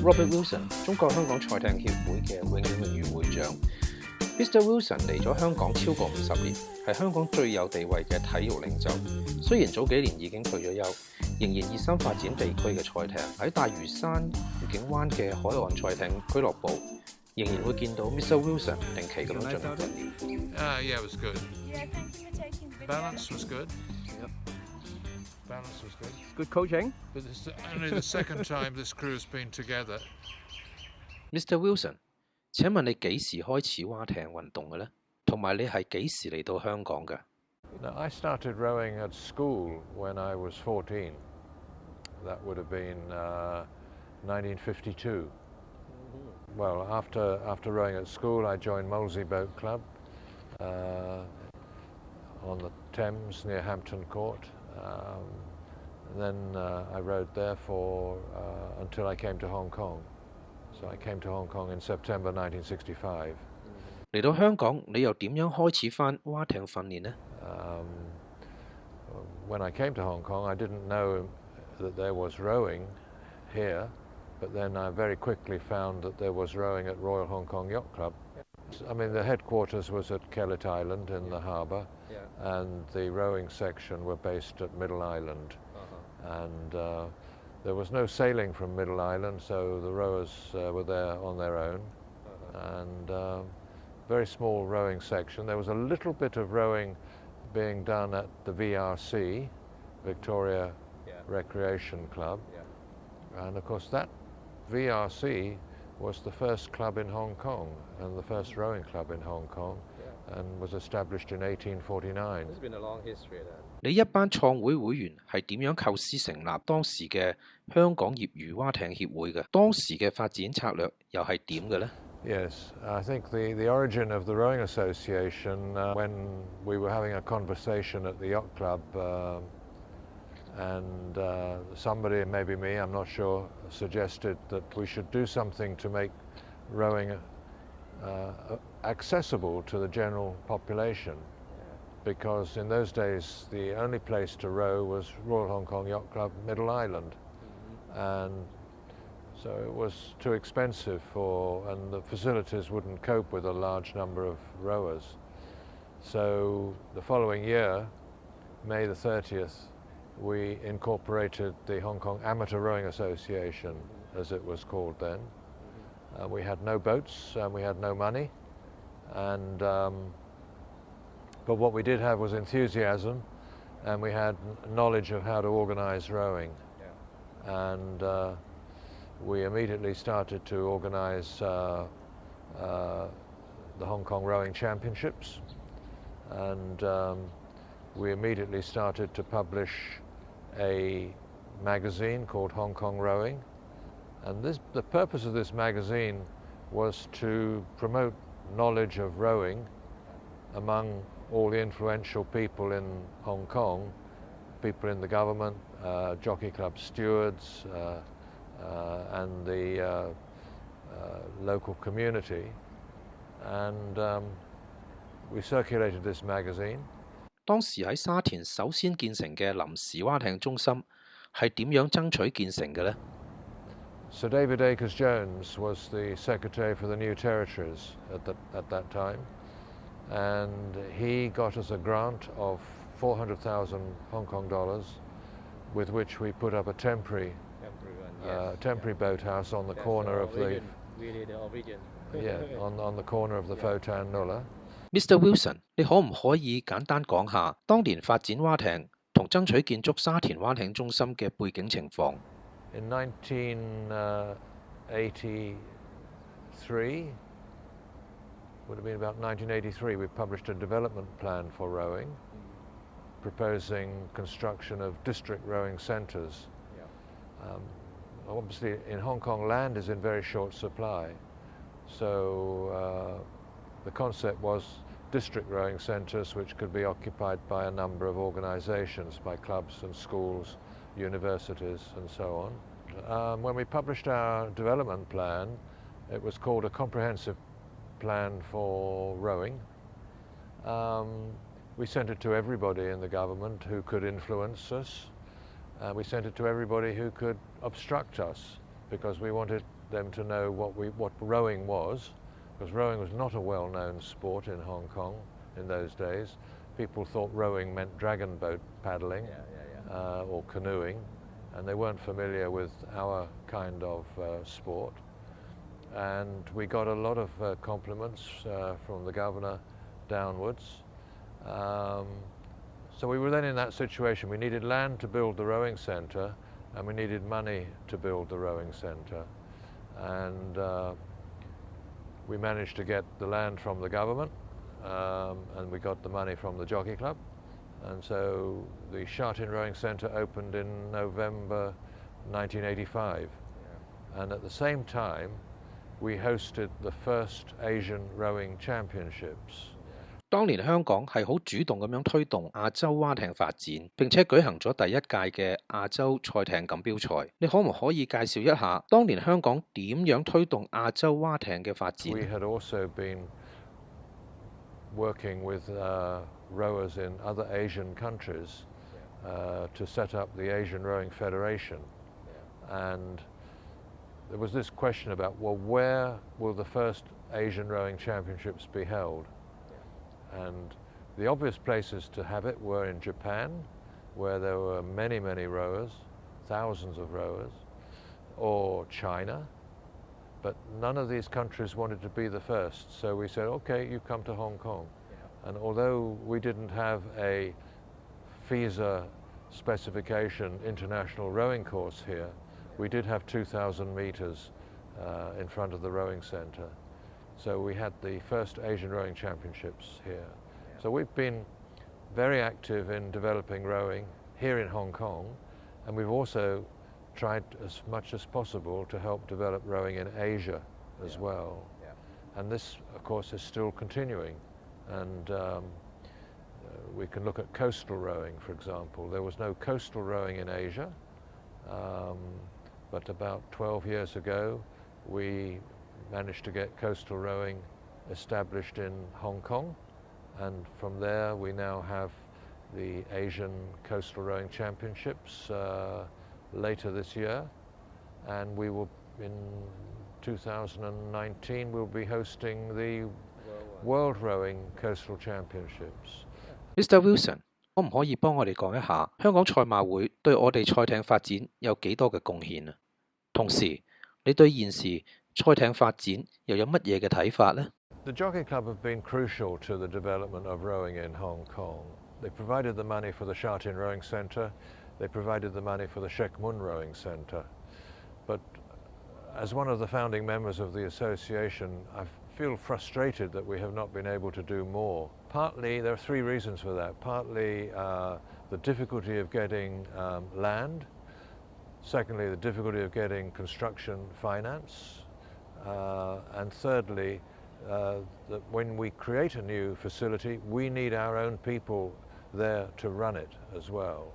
Robert Wilson，中國香港賽艇協會嘅永遠榮譽會長。Mr. Wilson 嚟咗香港超過50年，係香港最有地位嘅體育領袖。雖然早幾年已經退咗休，仍然熱心發展地區嘅賽艇。喺大嶼山愉景灣嘅海岸賽艇俱樂部，仍然會見到 Mr. Wilson 定期咁樣進行訓練。Yeah, it was good. Yeah, thank you for taking the Balance was good. Balance was good. Good coaching. But this is only the second time this crew's been together. Mr. Wilson， 請問你幾時開始蛙艇運動嘅呢？同埋你係幾時嚟到香港嘅？ Now, I started rowing at school when I was 14. That would have been 1952. Well, after rowing at school, I joined Molesey Boat Club on the Thames near Hampton Court. Then I rowed there for until I came to Hong Kong. So I came to Hong Kong in September 1965. 嚟到香港，你又點樣開始返蛙艇訓練呢？ When I came to Hong Kong, I didn't know that there was rowing here, but then I very quickly found that there was rowing at Royal Hong Kong Yacht Club. I mean, the headquarters was at Kellett Island in the harbour, and the rowing section were based at Middle Island. And there was no sailing from Middle Island, so the rowers were there on their own. And very small rowing section. There was a little bit of rowing being done at the VRC, Victoria Recreation Club. And of course that VRC was the first club in Hong Kong and the first rowing club in Hong Kong, and was established in 1849. There's been a long history then. 你一班創會會員係點樣構思成立當時嘅香港業餘蛙艇協會嘅？當時嘅發展策略又係點嘅呢？ Yes, I think the origin of the Rowing Association, when we were having a conversation at the yacht club, and somebody, maybe me, I'm not sure, suggested that we should do something to make rowing accessible to the general population. Because in those days the only place to row was Royal Hong Kong Yacht Club, Middle Island. And so it was too expensive and the facilities wouldn't cope with a large number of rowers. So the following year, May the 30th, we incorporated the Hong Kong Amateur Rowing Association, as it was called then. We had no boats and we had no money, and but what we did have was enthusiasm, and we had knowledge of how to organize rowing. And we immediately started to organize the Hong Kong Rowing Championships, and we immediately started to publish a magazine called Hong Kong Rowing. And the purpose of this magazine was to promote knowledge of rowing among all the influential people in Hong Kong, people in the government, jockey club stewards, and the local community. And we circulated this magazine. 當時喺沙田首先建成嘅臨時蛙艇中心係點樣爭取建成嘅呢？ Sir David Akers-Jones was the secretary for the New Territories at that time, and he got us a grant of 400,000 Hong Kong dollars, with which we put up a temporary boathouse on the corner of the on the corner of the Fotan Nullah. Mr. Wilson， 你可唔可以簡單講下當年發展蛙艇同爭取建築沙田蛙艇中心嘅背景情況？ In 1983, would have been about 1983, we published a development plan for rowing, proposing construction of district rowing centres. Obviously in Hong Kong land is in very short supply, so the concept was district rowing centres which could be occupied by a number of organisations, by clubs and schools, universities and so on. When we published our development plan, it was called a comprehensive plan for rowing. We sent it to everybody in the government who could influence us. We sent it to everybody who could obstruct us, because we wanted them to know what rowing was, because rowing was not a well-known sport in Hong Kong in those days. People thought rowing meant dragon boat paddling or canoeing, and they weren't familiar with our kind of sport. And we got a lot of compliments from the governor downwards. So we were then in that situation. We needed land to build the rowing centre, and we needed money to build the rowing centre. And we managed to get the land from the government, and we got the money from the Jockey Club. And so the Sha Tin Rowing Centre opened in November 1985. And at the same time, we hosted the first Asian Rowing Championships. 當年香港係好主動咁樣推動亞洲蛙艇發展，並且舉行咗第一屆嘅亞洲賽艇錦標賽。你可唔可以介紹一下當年香港點樣推動亞洲蛙艇嘅發展？ We had also been working with rowers in other Asian countries to set up the Asian Rowing Federation. And there was this question about, well, where will the first Asian Rowing Championships be held? And the obvious places to have it were in Japan, where there were many, many rowers, thousands of rowers, or China, but none of these countries wanted to be the first. So we said, okay, you come to Hong Kong. And although we didn't have a FISA specification international rowing course here, we did have 2,000 meters in front of the rowing centre. So we had the first Asian Rowing Championships here. So we've been very active in developing rowing here in Hong Kong, and we've also tried as much as possible to help develop rowing in Asia as well. And this, of course, is still continuing. And we can look at coastal rowing, for example. There was no coastal rowing in Asia, but about 12 years ago, we managed to get coastal rowing established in Hong Kong, and from there we now have the Asian Coastal Rowing Championships later this year, and we will, in 2019, we'll be hosting the World Rowing Coastal Championships. Mr. Wilson， 可唔可以幫我哋講一下香港賽馬會對我哋賽艇發展有幾多嘅貢獻啊？同時，你對現時賽艇發展又有乜嘢嘅睇法呢？ The Jockey Club have been crucial to the development of rowing in Hong Kong. They provided the money for the Sha Tin Rowing Centre, they provided the money for the Shek Mun Rowing Centre. But as one of the founding members of the association, I feel frustrated that we have not been able to do more. Partly, there are three reasons for that. Partly the difficulty of getting land. Secondly, the difficulty of getting construction finance. And thirdly, that when we create a new facility, we need our own people there to run it as well.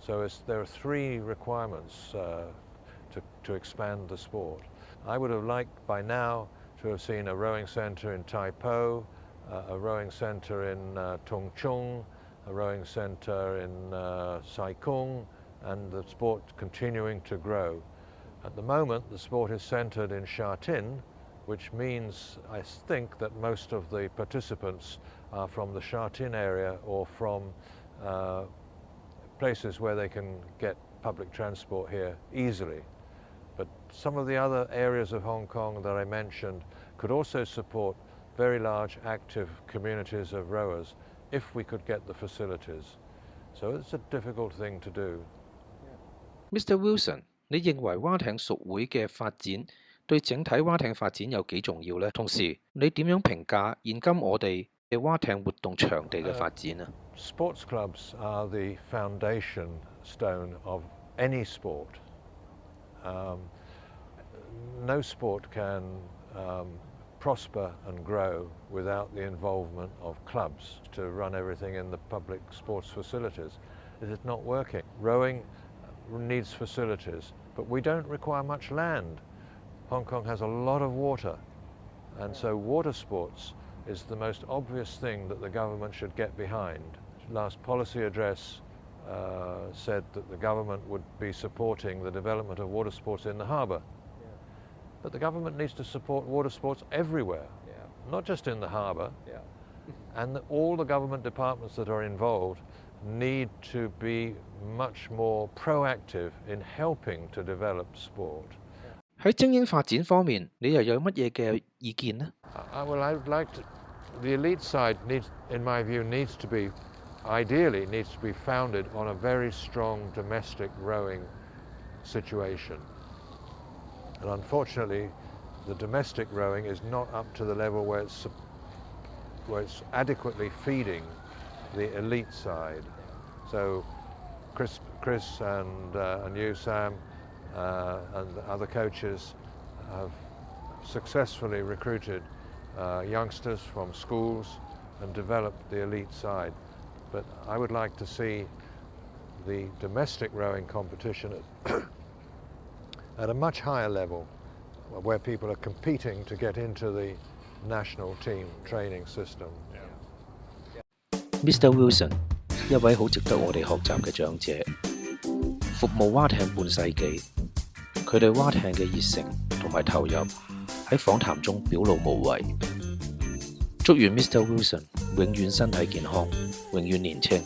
So there are three requirements to expand the sport. I would have liked by now to have seen a rowing centre in Tai Po, a rowing centre in Tung Chung, a rowing centre in Sai Kung, and the sport continuing to grow. At the moment, the sport is centred in Sha Tin, which means, I think, that most of the participants are from the Sha Tin area or from places where they can get public transport here easily. But some of the other areas of Hong Kong that I mentioned could also support very large active communities of rowers if we could get the facilities. So it's a difficult thing to do. Mr. Wilson， 你認為蛙艇屬會嘅發展對整體蛙艇發展有幾重要呢？同時，你點樣評價現今我哋嘅蛙艇活動場地嘅發展啊？ Sports clubs are the foundation stone of any sport. No sport can prosper and grow without the involvement of clubs to run everything in the public sports facilities. It is not working. Rowing needs facilities, but we don't require much land. Hong Kong has a lot of water, and so water sports is the most obvious thing that the government should get behind. Last policy address said that the government would be supporting the development of water sports in the harbour. But the government needs to support water sports everywhere, not just in the harbour. And all the government departments that are involved need to be much more proactive in helping to develop sport. 喺精英發展方面，你又有乜嘢嘅意見呢？ Well, I would like to. The elite side in my view, ideally needs to be founded on a very strong domestic rowing situation. And unfortunately, the domestic rowing is not up to the level where it's adequately feeding the elite side. So Chris and you, Sam, and other coaches have successfully recruited youngsters from schools and developed the elite side. But I would like to see the domestic rowing competition at a much higher level, where people are competing to get into the national team training system. Mr. Wilson 一位好值得我哋學習嘅長者，服務蛙艇半世紀，佢對蛙艇嘅熱誠同埋投入喺訪談中表露無遺。祝願 Mr. Wilson 永遠身體健康，永遠年青。